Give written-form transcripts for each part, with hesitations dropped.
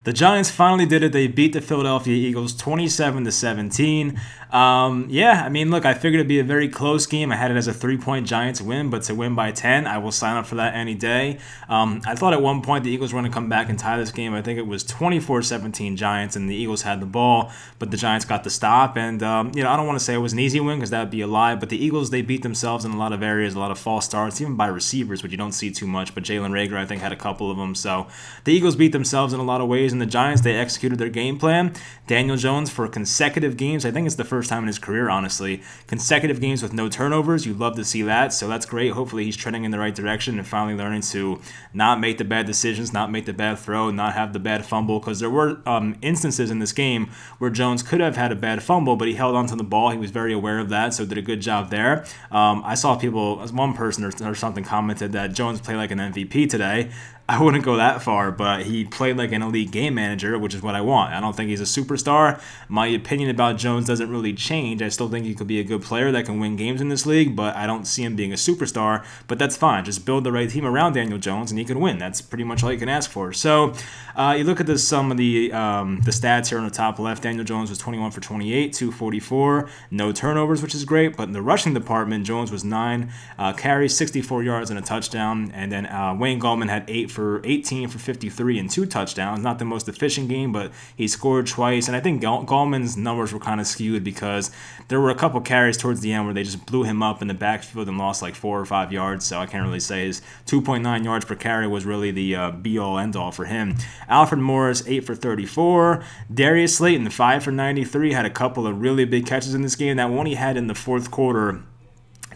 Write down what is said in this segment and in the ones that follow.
The Giants finally did it. They beat the Philadelphia Eagles 27-17. Yeah, I mean, look, I figured it'd be a very close game. I had it as a 3-point Giants win, but to win by 10, I will sign up for that any day. I thought at one point the Eagles were going to come back and tie this game. I think it was 24-17 Giants, and the Eagles had the ball, but the Giants got the stop. And, I don't want to say it was an easy win because that would be a lie, but the Eagles, they beat themselves in a lot of areas, a lot of false starts, even by receivers, which you don't see too much, but Jalen Reagor, I think, had a couple of them. So the Eagles beat themselves in a lot of ways. And the Giants, they executed their game plan. Daniel Jones for consecutive games. I think it's the first time in his career, honestly. Consecutive games with no turnovers. You'd love to see that, so that's great. Hopefully he's trending in the right direction and finally learning to not make the bad decisions, not make the bad throw, not have the bad fumble, because there were instances in this game where Jones could have had a bad fumble, but he held onto the ball. He was very aware of that, so did a good job there. I saw people, as one person or something commented that Jones played like an MVP today. I wouldn't go that far, but he played like an elite game manager, which is what I want. I don't think he's a superstar. My opinion about Jones doesn't really change. I still think he could be a good player that can win games in this league, but I don't see him being a superstar. But that's fine. Just build the right team around Daniel Jones, and he can win. That's pretty much all you can ask for. So you look at some of the stats here on the top left. Daniel Jones was 21 for 28, 244, no turnovers, which is great. But in the rushing department, Jones was 9 carries, 64 yards, and a touchdown. And then Wayne Gallman had 18 for 53 and 2 touchdowns. Not the most efficient game, but he scored twice. And I think Gallman's numbers were kind of skewed because there were a couple carries towards the end where they just blew him up in the backfield and lost like 4 or 5 yards. So I can't really say his 2.9 yards per carry was really the be-all, end-all for him. Alfred Morris, 8 for 34. Darius Slayton, 5 for 93, had a couple of really big catches in this game. That one he had in the fourth quarter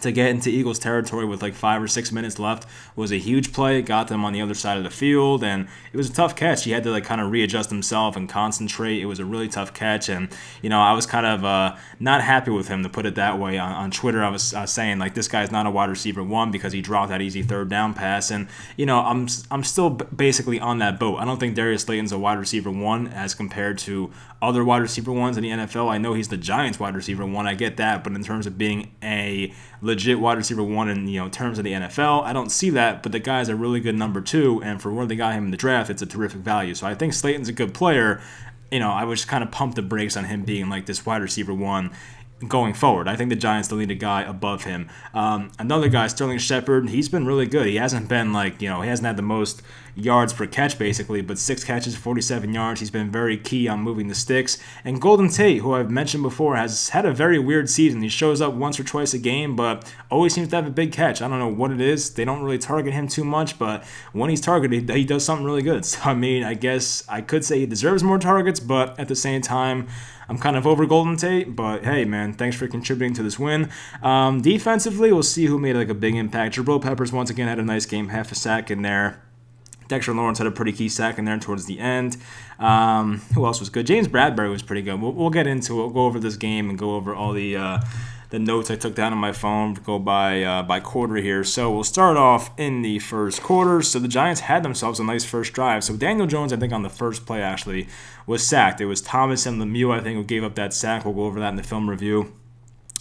to get into Eagles territory with like 5 or 6 minutes left was a huge play. It got them on the other side of the field, and it was a tough catch. He had to like kind of readjust himself and concentrate. It was a really tough catch, and I was kind of not happy with him, to put it that way. On Twitter, I was saying like, this guy's not a wide receiver 1 because he dropped that easy third down pass, and I'm still basically on that boat. I don't think Darius Slayton's a wide receiver 1 as compared to other wide receiver 1s in the NFL. I know he's the Giants wide receiver 1, I get that, but in terms of being a legit wide receiver 1 in terms of the NFL, I don't see that. But the guy's a really good number 2, and for where they got him in the draft, it's a terrific value. So I think Slayton's a good player. I would just kind of pump the brakes on him being like this wide receiver 1 going forward. I think the Giants still need a guy above him. Another guy, Sterling Shepard, he's been really good. He hasn't been like, he hasn't had the most yards per catch basically, but 6 catches, 47 yards. He's been very key on moving the sticks. And Golden Tate, who I've mentioned before, has had a very weird season. He shows up once or twice a game, but always seems to have a big catch. I don't know what it is. They don't really target him too much, but when he's targeted, he does something really good. So, I mean, I guess I could say he deserves more targets, but at the same time, I'm kind of over Golden Tate, but hey, man, thanks for contributing to this win. Defensively, we'll see who made like a big impact. Jabril Peppers once again had a nice game, half a sack in there. Dexter Lawrence had a pretty key sack in there towards the end. Who else was good? James Bradbury was pretty good. We'll get into it. We'll go over this game and go over all the notes I took down on my phone, go by quarter here. So we'll start off in the first quarter. So the Giants had themselves a nice first drive. So Daniel Jones, I think on the first play actually, was sacked. It was Thomas and Lemieux, I think, who gave up that sack. We'll go over that in the film review.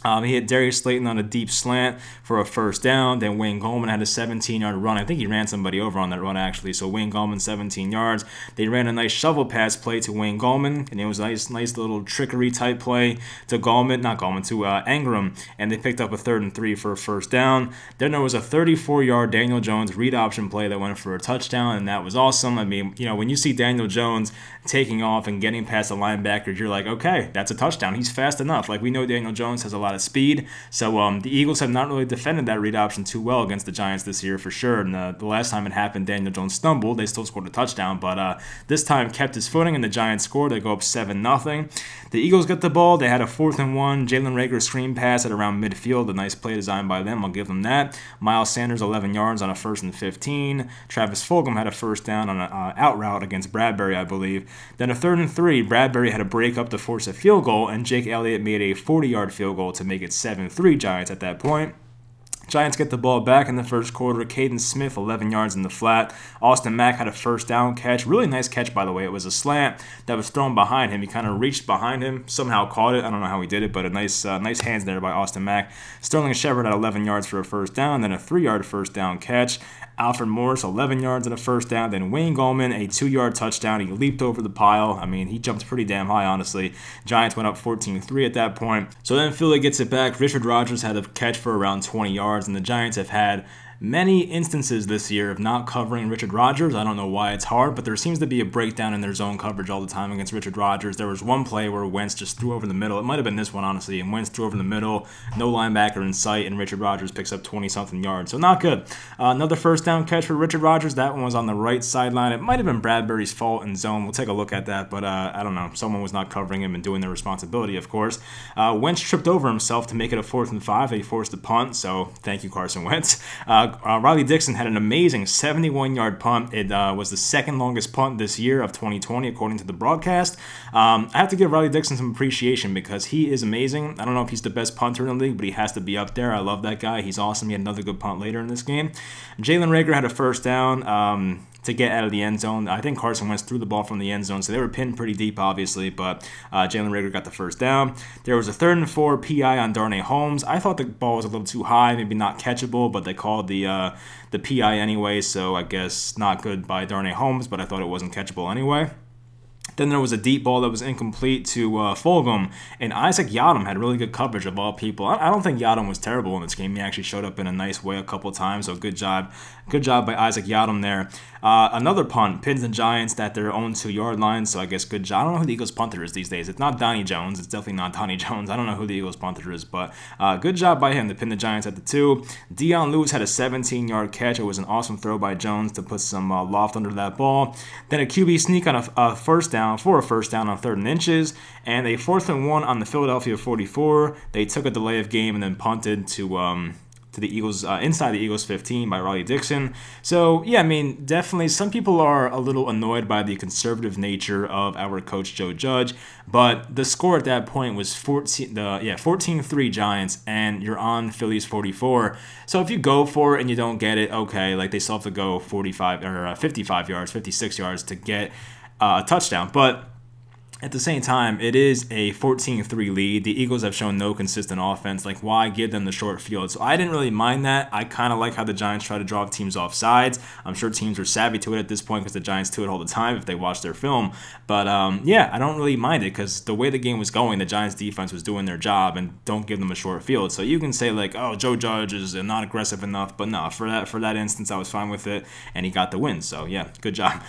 He hit Darius Slayton on a deep slant for a first down. Then Wayne Gallman had a 17-yard run. I think he ran somebody over on that run, actually. So Wayne Gallman, 17 yards. They ran a nice shovel pass play to Wayne Gallman, and it was a nice little trickery-type play to Ingram, and they picked up a 3rd and 3 for a first down. Then there was a 34-yard Daniel Jones read option play that went for a touchdown, and that was awesome. I mean, when you see Daniel Jones taking off and getting past the linebackers, you're like, okay, that's a touchdown. He's fast enough. Like, we know Daniel Jones has a lot of speed. So the Eagles have not really defended that read option too well against the Giants this year for sure. And the last time it happened, Daniel Jones stumbled. They still scored a touchdown, but this time kept his footing, and the Giants scored. They go up 7-0. The Eagles got the ball. They had a 4th and 1. Jalen Reagor screen pass at around midfield. A nice play designed by them. I'll give them that. Miles Sanders, 11 yards on a 1st and 15. Travis Fulgham had a first down on an out route against Bradbury, I believe. Then a 3rd and 3. Bradbury had a break up to force a field goal, and Jake Elliott made a 40-yard field goal to make it 7-3 Giants at that point. Giants get the ball back in the first quarter. Caden Smith, 11 yards in the flat. Austin Mack had a first down catch. Really nice catch, by the way. It was a slant that was thrown behind him. He kind of reached behind him, somehow caught it. I don't know how he did it, but a nice hands there by Austin Mack. Sterling Shepard had 11 yards for a first down, then a 3-yard first down catch. Alfred Morris, 11 yards and a first down. Then Wayne Gallman, a 2-yard touchdown. He leaped over the pile. I mean, he jumped pretty damn high, honestly. Giants went up 14-3 at that point. So then Philly gets it back. Richard Rodgers had a catch for around 20 yards, and the Giants have had many instances this year of not covering Richard Rodgers. I don't know why it's hard, but there seems to be a breakdown in their zone coverage all the time against Richard Rodgers. There was one play where Wentz just threw over the middle. It might have been this one, honestly, and Wentz threw over the middle, no linebacker in sight, and Richard Rodgers picks up 20-something yards. So not good. Another first down catch for Richard Rodgers. That one was on the right sideline. It might have been Bradbury's fault in zone. We'll take a look at that, but I don't know. Someone was not covering him and doing their responsibility, of course. Wentz tripped over himself to make it a 4th and 5. He forced a punt, so thank you, Carson Wentz. Riley Dixon had an amazing 71-yard punt. It was the second longest punt this year of 2020, according to the broadcast. I have to give Riley Dixon some appreciation because he is amazing. I don't know if he's the best punter in the league, but he has to be up there. I love that guy. He's awesome. He had another good punt later in this game. Jalen Reagor had a first down to get out of the end zone. I think Carson Wentz threw the ball from the end zone, so they were pinned pretty deep, obviously, but Jalen Reagor got the first down. There was a 3rd and 4 PI on Darnay Holmes. I thought the ball was a little too high, maybe not catchable, but they called the PI anyway, so I guess not good by Darnay Holmes, but I thought it wasn't catchable anyway. Then there was a deep ball that was incomplete to Fulgham, and Isaac Yiadom had really good coverage of all people. I don't think Yiadom was terrible in this game. He actually showed up in a nice way a couple of times, so good job by Isaac Yiadom there. Another punt, pins the Giants at their own 2-yard line, so I guess good job. I don't know who the Eagles punter is these days. It's not Donnie Jones. It's definitely not Donnie Jones. I don't know who the Eagles punter is, but good job by him to pin the Giants at the 2. Dion Lewis had a 17-yard catch. It was an awesome throw by Jones to put some loft under that ball. Then a QB sneak on a first down on 3rd and inches, and a 4th and 1 on the Philadelphia 44. They took a delay of game and then punted to the Eagles inside the Eagles 15 by Riley Dixon. So yeah, I mean, definitely some people are a little annoyed by the conservative nature of our coach Joe Judge, but the score at that point was 14-3 Giants, and you're on Philly's 44. So if you go for it and you don't get it, okay, like they still have to go 45 or 55 yards, 56 yards to get a touchdown, but at the same time, it is a 14-3 lead. The Eagles have shown no consistent offense. Like, why give them the short field? So I didn't really mind that. I kind of like how the Giants try to draw teams off sides. I'm sure teams are savvy to it at this point because the Giants do it all the time if they watch their film. But, yeah, I don't really mind it because the way the game was going, the Giants' defense was doing their job, and don't give them a short field. So you can say, like, oh, Joe Judge is not aggressive enough. But no, for that instance, I was fine with it, and he got the win. So, yeah, good job.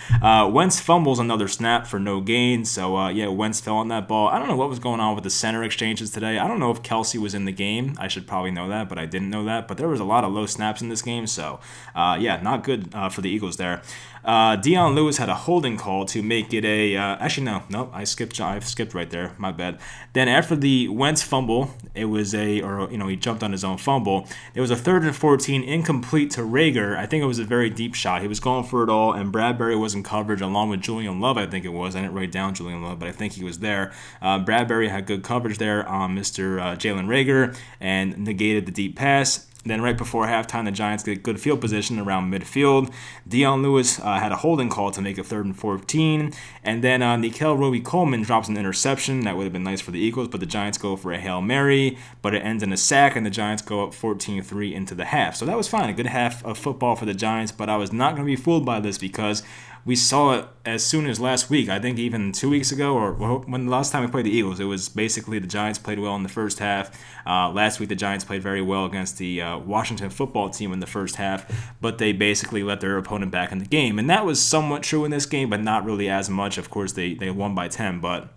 Wentz fumbles another snap for no gain. So, yeah, Wentz fell on that ball. I don't know what was going on with the center exchanges today. I don't know if Kelsey was in the game. I should probably know that, but I didn't know that. But there was a lot of low snaps in this game, so yeah, not good for the Eagles there. Dion Lewis had a holding call to make it a actually no, I skipped right there, my bad. Then after the Wentz fumble, it was he jumped on his own fumble. It was a 3rd and 14 incomplete to Reagor. I think it was a very deep shot. He was going for it all, and Bradbury was in coverage along with Julian Love, I think it was. I didn't write down Julian Love, but I think he was there. Bradbury had good coverage there on Mr. Jalen Reagor and negated the deep pass. Then right before halftime, the Giants get good field position around midfield. Dion Lewis had a holding call to make it 3rd and 14. And then Nikel Roby-Coleman drops an interception. That would have been nice for the Eagles, but the Giants go for a Hail Mary. But it ends in a sack, and the Giants go up 14-3 into the half. So that was fine. A good half of football for the Giants, but I was not going to be fooled by this because we saw it as soon as last week. I think even 2 weeks ago, or when the last time we played the Eagles, it was basically the Giants played well in the first half. Last week, the Giants played very well against the Washington football team in the first half, but they basically let their opponent back in the game. And that was somewhat true in this game, but not really as much. Of course, they won by 10, but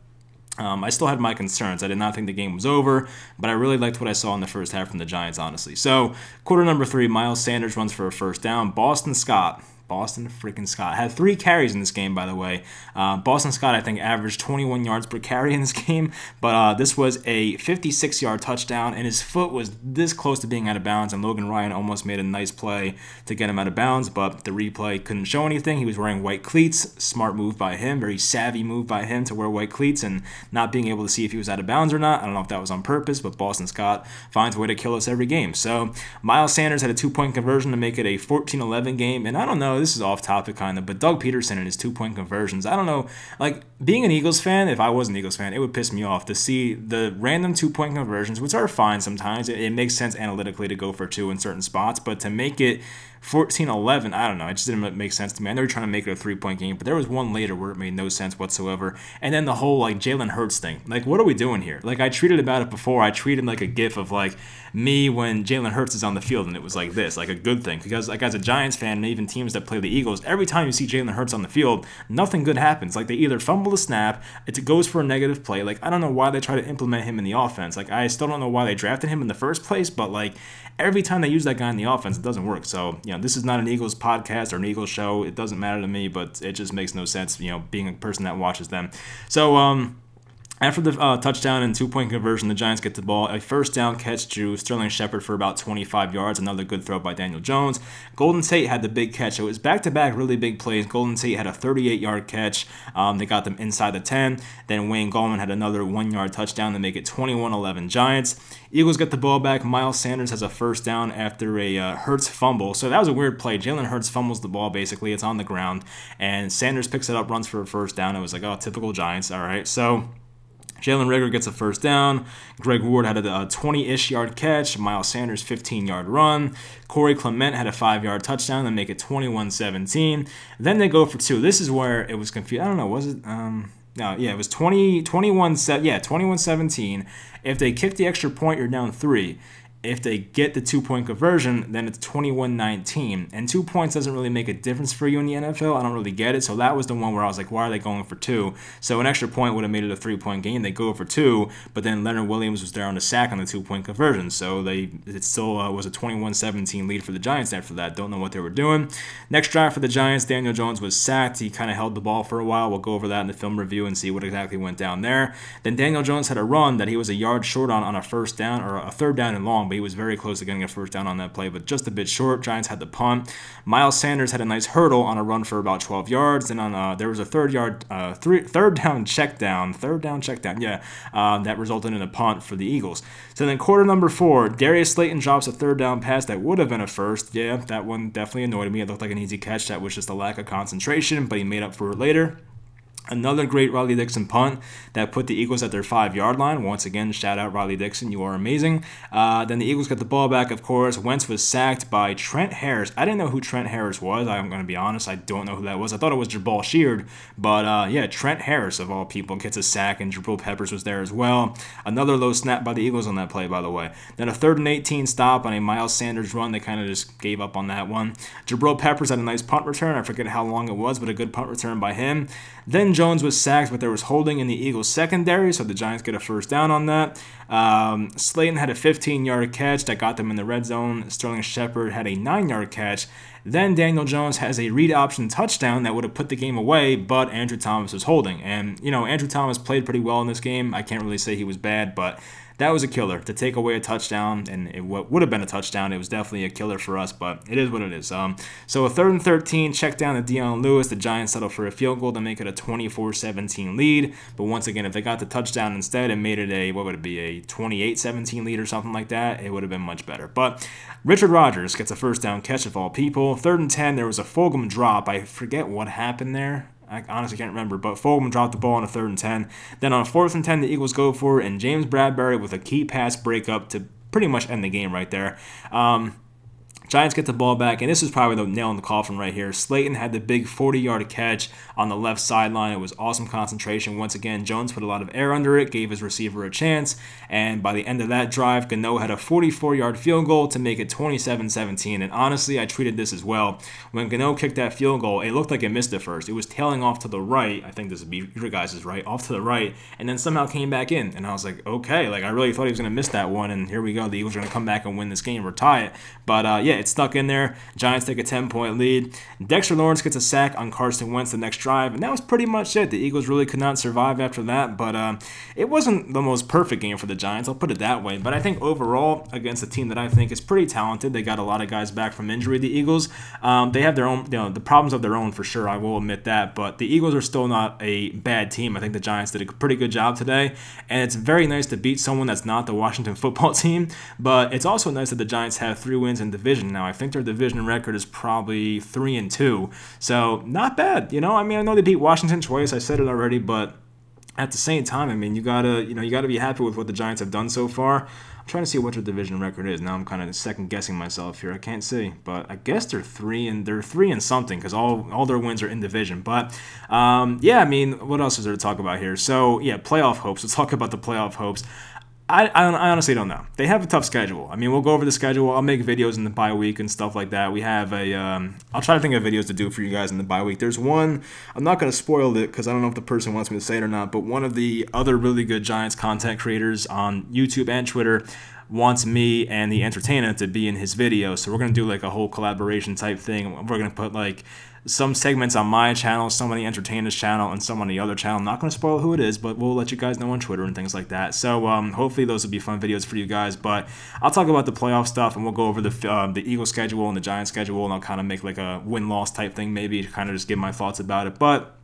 I still had my concerns. I did not think the game was over, but I really liked what I saw in the first half from the Giants, honestly. So, quarter number 3, Miles Sanders runs for a first down. Boston Scott Boston freaking Scott had 3 carries in this game, by the way. Boston Scott, I think, averaged 21 yards per carry in this game, but this was a 56-yard touchdown, and his foot was this close to being out of bounds, and Logan Ryan almost made a nice play to get him out of bounds, but the replay couldn't show anything. He was wearing white cleats. Smart move by him, very savvy move by him to wear white cleats and not being able to see if he was out of bounds or not. I don't know if that was on purpose, but Boston Scott finds a way to kill us every game. So Miles Sanders had a 2-point conversion to make it a 14-11 game, and I don't know, this is off topic kind of, but Doug Peterson and his 2-point conversions, I don't know, like being an Eagles fan, if I was an Eagles fan, it would piss me off to see the random 2-point conversions, which are fine sometimes. It makes sense analytically to go for 2 in certain spots, but to make it 14-11, I don't know. It just didn't make sense to me. I know you're trying to make it a 3-point game, but there was one later where it made no sense whatsoever. And then the whole, like, Jalen Hurts thing. Like, what are we doing here? Like, I tweeted about it before. I tweeted, like, a gif of, like, me when Jalen Hurts is on the field, and it was like this, like a good thing. Because, like, as a Giants fan, and even teams that play the Eagles, every time you see Jalen Hurts on the field, nothing good happens. Like, they either fumble the snap, it goes for a negative play. Like, I don't know why they try to implement him in the offense. Like, I still don't know why they drafted him in the first place, but, like, every time they use that guy in the offense, it doesn't work. So, you know, this is not an Eagles podcast or an Eagles show. It doesn't matter to me, but it just makes no sense, you know, being a person that watches them. So, after the touchdown and 2-point conversion, the Giants get the ball. A first down catch drew Sterling Shepard for about 25 yards. Another good throw by Daniel Jones. Golden Tate had the big catch. So it was back-to-back really big plays. Golden Tate had a 38-yard catch. They got them inside the 10. Then Wayne Gallman had another 1-yard touchdown to make it 21-11 Giants. Eagles get the ball back. Miles Sanders has a first down after a Hurts fumble. So that was a weird play. Jalen Hurts fumbles the ball, basically. It's on the ground. And Sanders picks it up, runs for a first down. It was like, oh, typical Giants. All right, so Jalen Reagor gets a first down. Greg Ward had a 20-ish yard catch. Miles Sanders, 15-yard run. Corey Clement had a 5-yard touchdown to make it 21-17. Then they go for 2. This is where it was confused. I don't know, was it? No, yeah, it was 21-17. If they kick the extra point, you're down 3. If they get the 2-point conversion, then it's 21-19. And 2 points doesn't really make a difference for you in the NFL. I don't really get it. So that was the one where I was like, why are they going for 2? So an extra point would have made it a 3-point game. They go for 2, but then Leonard Williams was there on the sack on the 2-point conversion. So it still was a 21-17 lead for the Giants after that. Don't know what they were doing. Next drive for the Giants, Daniel Jones was sacked. He kind of held the ball for a while. We'll go over that in the film review and see what exactly went down there. Then Daniel Jones had a run that he was a yard short on a first down, or a third down and long, but he was very close to getting a first down on that play, but just a bit short. Giants had the punt. Miles Sanders had a nice hurdle on a run for about 12 yards. Then on there was a third down check down, that resulted in a punt for the Eagles. So then quarter number 4, Darius Slayton drops a third down pass that would have been a first. Yeah, that one definitely annoyed me. It looked like an easy catch. That was just a lack of concentration, but he made up for it later. Another great Riley Dixon punt that put the Eagles at their 5-yard line. Once again, shout out Riley Dixon. You are amazing. Then the Eagles got the ball back, of course. Wentz was sacked by Trent Harris. I didn't know who Trent Harris was. I'm going to be honest. I don't know who that was. I thought it was Jabal Sheard. But, yeah, Trent Harris, of all people, gets a sack, and Jabril Peppers was there as well. Another low snap by the Eagles on that play, by the way. Then a 3rd and 18 stop on a Miles Sanders run. They kind of just gave up on that one. Jabril Peppers had a nice punt return. I forget how long it was, but a good punt return by him. Then Jones was sacked, but there was holding in the Eagles secondary, so the Giants get a first down on that. Slayton had a 15-yard catch that got them in the red zone. Sterling Shepard had a 9-yard catch. Then Daniel Jones has a read option touchdown that would have put the game away, but Andrew Thomas was holding. And, you know, Andrew Thomas played pretty well in this game. I can't really say he was bad, but that was a killer to take away a touchdown, and what would have been a touchdown. It was definitely a killer for us, but it is what it is. So a 3rd and 13, check down to Dion Lewis. The Giants settle for a field goal to make it a 24-17 lead. But once again, if they got the touchdown instead and made it a 28-17 lead or something like that, it would have been much better. But Richard Rodgers gets a first down catch of all people. 3rd and 10, there was a Fulgham drop. I forget what happened there. I honestly can't remember, but Fulgham dropped the ball on a 3rd and 10. Then on a 4th and 10, the Eagles go for it, and James Bradbury with a key pass breakup to pretty much end the game right there. Giants get the ball back, and this is probably the nail in the coffin right here. Slayton had the big 40-yard catch on the left sideline. It was awesome concentration. Once again, Jones put a lot of air under it, gave his receiver a chance, and by the end of that drive, Gano had a 44-yard field goal to make it 27-17, and honestly, I tweeted this as well. When Gano kicked that field goal, it looked like it missed it first. It was tailing off to the right. I think this would be your guys' right, off to the right, and then somehow came back in, and I was like, okay, like I really thought he was going to miss that one, and here we go. The Eagles are going to come back and win this game or tie it, but yeah, it's stuck in there. Giants take a 10-point lead. Dexter Lawrence gets a sack on Carson Wentz the next drive, and that was pretty much it. The Eagles really could not survive after that, but it wasn't the most perfect game for the Giants, I'll put it that way. But I think overall, against a team that I think is pretty talented, they got a lot of guys back from injury, the Eagles. They have their own, the problems of their own for sure, I will admit that, but the Eagles are still not a bad team. I think the Giants did a pretty good job today, and it's very nice to beat someone that's not the Washington football team, but it's also nice that the Giants have 3 wins in division. Now, I think their division record is probably 3-2, so not bad, I mean, I know they beat Washington twice, I said it already, but at the same time, I mean, you gotta be happy with what the Giants have done so far. I'm trying to see what their division record is. Now I'm kind of second guessing myself here. I can't see, but I guess they're 3 and something because all their wins are in division. But yeah, I mean, what else is there to talk about here? So yeah, playoff hopes. Let's talk about the playoff hopes. I honestly don't know. They have a tough schedule. I mean, we'll go over the schedule. I'll make videos in the bye week and stuff like that. We have I'll try to think of videos to do for you guys in the bye week. There's one, I'm not going to spoil it because I don't know if the person wants me to say it or not, but one of the other really good Giants content creators on YouTube and Twitter wants me and the entertainer to be in his video. So we're going to do like a whole collaboration type thing. We're going to put like some segments on my channel, some on the entertainer's channel, and some on the other channel. I'm not going to spoil who it is, but we'll let you guys know on Twitter and things like that. So hopefully those will be fun videos for you guys. But I'll talk about the playoff stuff, and we'll go over the Eagles schedule and the Giants schedule, and I'll kind of make like a win-loss type thing maybe to kind of just give my thoughts about it. But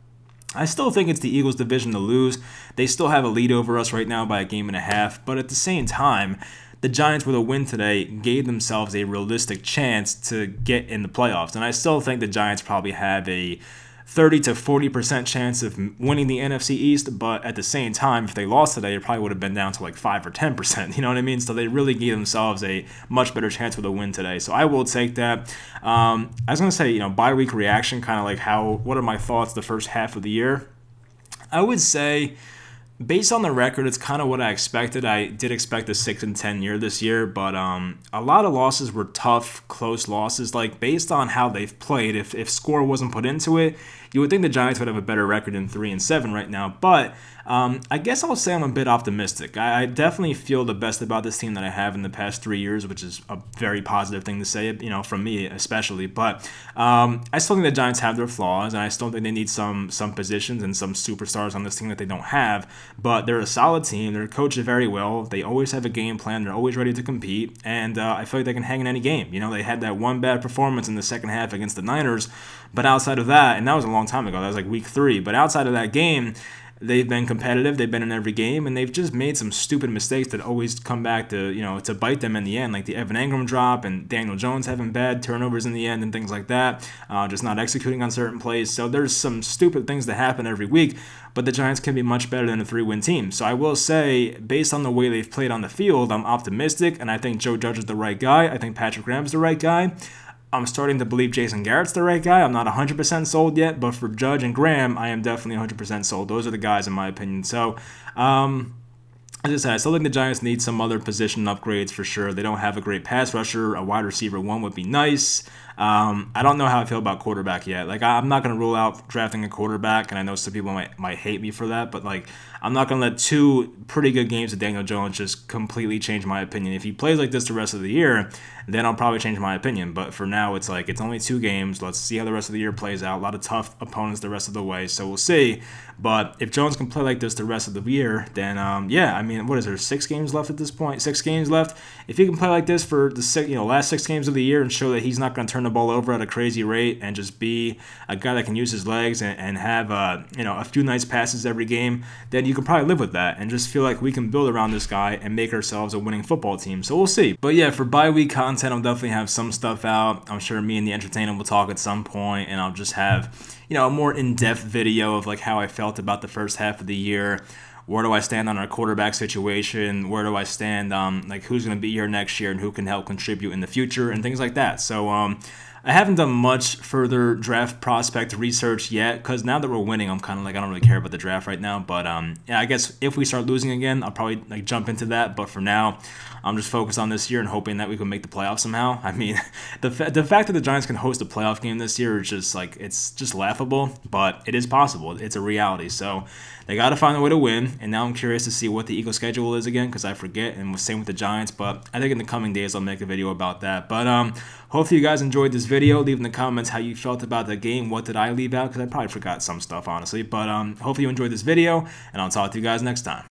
I still think it's the Eagles' division to lose. They still have a lead over us right now by a game and a half, but at the same time, the Giants, with a win today, gave themselves a realistic chance to get in the playoffs. And I still think the Giants probably have a 30 to 40% chance of winning the NFC East, but at the same time, if they lost today, it probably would have been down to like 5 or 10%, you know what I mean? So they really gave themselves a much better chance with a win today. So I will take that. I was going to say, bye week reaction, kind of like what are my thoughts the first half of the year? I would say, based on the record, it's kind of what I expected. I did expect a 6-10 year this year, but a lot of losses were tough, close losses. Like, based on how they've played, if score wasn't put into it, you would think the Giants would have a better record than 3-7 right now. But I guess I'll say I'm a bit optimistic. I definitely feel the best about this team that I have in the past 3 years, which is a very positive thing to say, from me especially. But I still think the Giants have their flaws, and I still think they need some positions and some superstars on this team that they don't have. But they're a solid team. They're coached very well. They always have a game plan. They're always ready to compete, and I feel like they can hang in any game. They had that one bad performance in the second half against the Niners, but outside of that, and that was a long time ago, that was like week 3, but outside of that game, they've been competitive. They've been in every game, and they've just made some stupid mistakes that always come back to, to bite them in the end, like the Evan Engram drop and Daniel Jones having bad turnovers in the end and things like that, just not executing on certain plays. So there's some stupid things that happen every week, but the Giants can be much better than a 3-win team. So I will say, based on the way they've played on the field, I'm optimistic, and I think Joe Judge is the right guy. I think Patrick Graham's the right guy. I'm starting to believe Jason Garrett's the right guy. I'm not 100% sold yet, but for Judge and Graham, I am definitely 100% sold. Those are the guys, in my opinion. So, as I said, I still think the Giants need some other position upgrades for sure. They don't have a great pass rusher. A wide receiver 1 would be nice. I don't know how I feel about quarterback yet. Like, I'm not going to rule out drafting a quarterback, and I know some people might hate me for that, but like, I'm not going to let 2 pretty good games of Daniel Jones just completely change my opinion. If he plays like this the rest of the year, then I'll probably change my opinion. But for now, it's like, it's only 2 games. Let's see how the rest of the year plays out. A lot of tough opponents the rest of the way, so we'll see. But if Jones can play like this the rest of the year, then yeah, I mean, what is there, 6 games left at this point? 6 games left. If he can play like this for the last 6 games of the year and show that he's not going to turn the ball over at a crazy rate and just be a guy that can use his legs and have a few nice passes every game, then you can probably live with that and just feel like we can build around this guy and make ourselves a winning football team. So we'll see. But yeah, for bye week content, I'll definitely have some stuff out. I'm sure me and the entertainer will talk at some point, and I'll just have a more in-depth video of like how I felt about the first half of the year. Where do I stand on our quarterback situation? Where do I stand on like who's going to be here next year and who can help contribute in the future and things like that. So I haven't done much further draft prospect research yet, because now that we're winning, I'm kind of like, I don't really care about the draft right now. But yeah, I guess if we start losing again, I'll probably like jump into that. But for now, I'm just focused on this year and hoping that we can make the playoffs somehow. I mean, the fact that the Giants can host a playoff game this year is just like, it's just laughable, but it is possible. It's a reality. So they got to find a way to win. And now I'm curious to see what the Eagles schedule is again, because I forget, and same with the Giants. But I think in the coming days, I'll make a video about that. But hopefully you guys enjoyed this video. Leave in the comments how you felt about the game. What did I leave out? Because I probably forgot some stuff, honestly. But hopefully you enjoyed this video, and I'll talk to you guys next time.